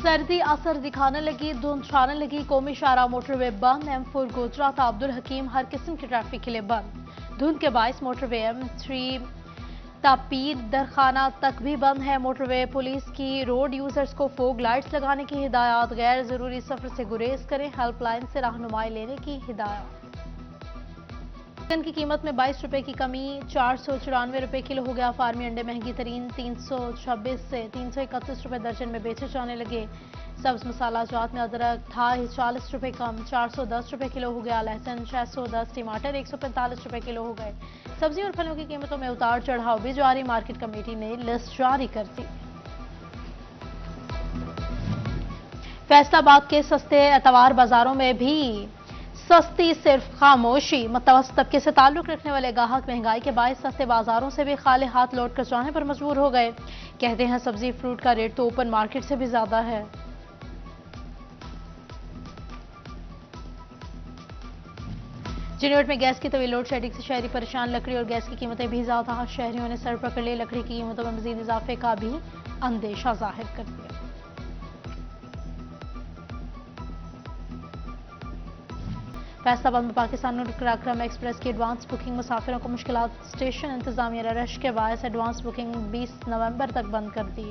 सर्दी असर दिखाने लगी, धुंध छाने लगी। कौमी शाहराह मोटरवे बंद। M4 गोजरा था अब्दुल हकीम हर किस्म की ट्रैफिक के लिए बंद। धुंध के बायस मोटरवे M3 तापीर दरखाना तक भी बंद है। मोटरवे पुलिस की रोड यूजर्स को फोग लाइट्स लगाने की हिदायत। गैर जरूरी सफर से गुरेज करें। हेल्पलाइन से रहनुमाई लेने की हिदायत। चिकन की कीमत में 22 रुपए की कमी, 494 रुपए किलो हो गया। फार्मी अंडे महंगी तरीन 326 से 331 रुपए दर्जन में बेचे जाने लगे। सब्ज मसाला जात में अदरक था 40 रुपए कम, 410 रुपए किलो हो गया। लहसुन 610, टमाटर 145 रुपए किलो हो गए। सब्जी और फलों की कीमतों में उतार चढ़ाव भी जारी। मार्केट कमेटी ने लिस्ट जारी कर दी। फैसलाबाद के सस्ते एतवार बाजारों में भी सस्ती सिर्फ खामोशी। मुतवस्सित तबके से ताल्लुक रखने वाले गाहक महंगाई के बायस सस्ते बाजारों से भी खाली हाथ लौट कर जाने पर मजबूर हो गए। कहते हैं सब्जी फ्रूट का रेट तो ओपन मार्केट से भी ज्यादा है। चिन्नौट में गैस की तवील लोड शेडिंग से शहरी परेशान। लकड़ी और गैस की कीमतें भी ज्यादा। शहरियों ने सर पकड़ लिए। लकड़ी की कीमतों में मजीद इजाफे का भी अंदेशा जाहिर कर दिया। फैसलाबाद में पाकिस्तान और कराक्रम एक्सप्रेस की एडवांस बुकिंग। मुसाफिरों को मुश्किलात। स्टेशन इंतजामिया ने रश के बायस एडवांस बुकिंग 20 नवंबर तक बंद कर दी।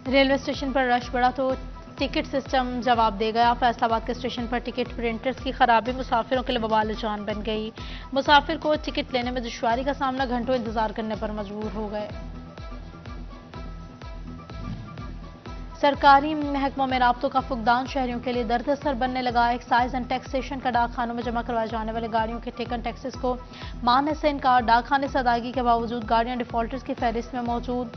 रेलवे स्टेशन पर रश बढ़ा तो टिकट सिस्टम जवाब दे गया। फैसलाबाद के स्टेशन पर टिकट प्रिंटर्स की खराबी मुसाफिरों के लिए बवाल जान बन गई। मुसाफिर को टिकट लेने में दुश्वारी का सामना, घंटों इंतजार करने पर मजबूर हो गए। सरकारी महकमों में राब्तों का फुकदान शहरियों के लिए दर्द-ए-सर बनने लगा। एक्साइज एंड टैक्सेशन का डाकखानों में जमा करवाए जाने वाले गाड़ियों के टिकट टैक्सेस को मानने से इनकार। डाकखाने से अदायगी के बावजूद गाड़ियां डिफॉल्टर्स की फहरिस्त में मौजूद।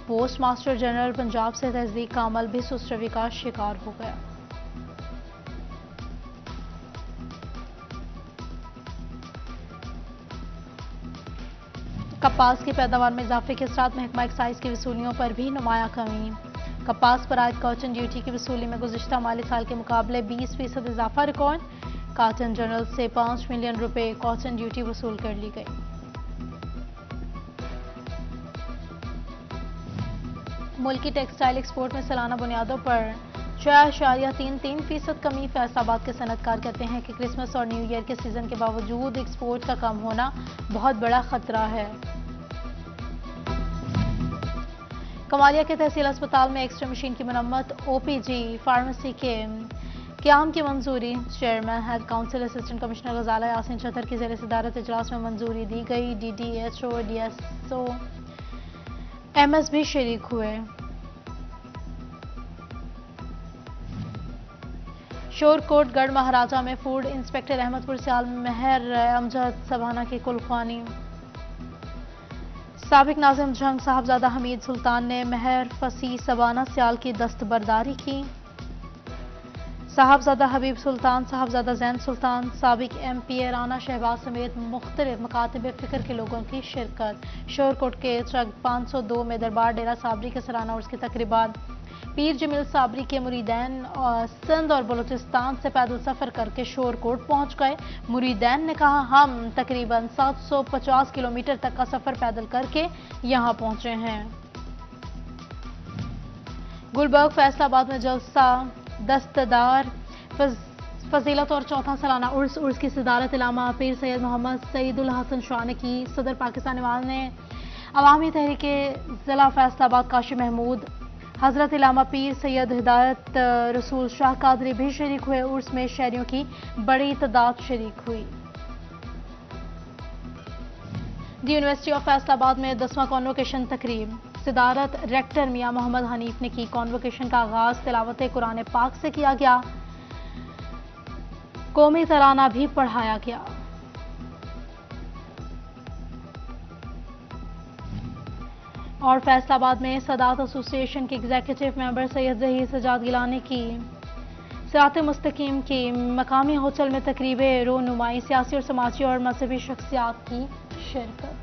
पोस्ट मास्टर जनरल पंजाब से तस्दीक का अमल भी सुस्त रवि का शिकार हो गया। कपास की पैदावार में इजाफे के साथ महकमा एक्साइज की वसूलियों पर भी नुमाया कमी। कपास पर आयद कॉटन ड्यूटी की वसूली में गुज़िश्ता माली साल के मुकाबले 20% इजाफा रिकॉर्ड। कॉटन जनरल से 5 मिलियन रुपए कॉटन ड्यूटी वसूल कर ली गई। मुल्की टेक्सटाइल एक्सपोर्ट में सालाना बुनियादों पर 6.33% कमी। फैसलाबाद के सनतकार कहते हैं कि क्रिसमस और न्यू ईयर के सीजन के बावजूद एक्सपोर्ट का कम होना बहुत बड़ा खतरा है। कमालिया के तहसील अस्पताल में एक्सरे मशीन की मरम्मत। OPG फार्मेसी के क्याम की मंजूरी। Chairman health council assistant commissioner Ghazala Yasin Chattar की ज़ेर सदारत इजलास में मंजूरी दी गई। DDHO DSO MS भी शरीक हुए। शोरकोट गढ़ महाराजा में फूड इंस्पेक्टर अहमदपुर सियाल महर अमजद सबाना की कुलख्वानी। साबिक नाज़िम जंग साहबजादा हमीद सुल्तान ने महर फसी सबाना सियाल की दस्तबरदारी की। साहबजादा हबीब सुल्तान, साहबजादा जैन सुल्तान, साबिक MP राना शहबाज समेत मुख्तलिफ मकातिब फिक्र के लोगों की शिरकत। शोरकोट के चक 502 में दरबार डेरा साबरी के सलाना उर्स की तकरीबात। पीर जमील साबरी के मुरीदैन और सिंध और बलूचिस्तान से पैदल सफर करके शोरकोट पहुंच गए। मुरीदैन ने कहा, हम तकरीबन 750 किलोमीटर तक का सफर पैदल करके यहां पहुंचे हैं। गुलबर्ग फैसलाबाद में जलसा दस्तदार फजीलत और चौथा सालाना उर्स की सदारत इलामा पीर सैयद मोहम्मद सईदुल हसन शाह ने की। सदर पाकिस्तान नवाज ने अवामी तहरीके जिला फैसलाबाद काशी महमूद, हजरत इलामा पीर सैयद हिदायत रसूल शाह कादरी भी शरीक हुए। उर्स में शहरियों की बड़ी तादाद शरीक हुई। दी यूनिवर्सिटी ऑफ फैसलाबाद में 10वां कॉन्वोकेशन तकरीब। सदारत रेक्टर मियां मोहम्मद हनीफ ने की। कॉन्वोकेशन का आगाज तिलावत कुरान पाक से किया गया। कौमी तराना भी पढ़ाया गया। और फैसलाबाद में सदात एसोसिएशन के एग्जीक्यूटिव मेंबर सैयद जहीर सजाद गिलानी की सिरात मुस्तकीम की मकामी होटल में तकरीब रोनुमाई। सियासी और समाजी और मजहबी शख्सियात की शिरकत।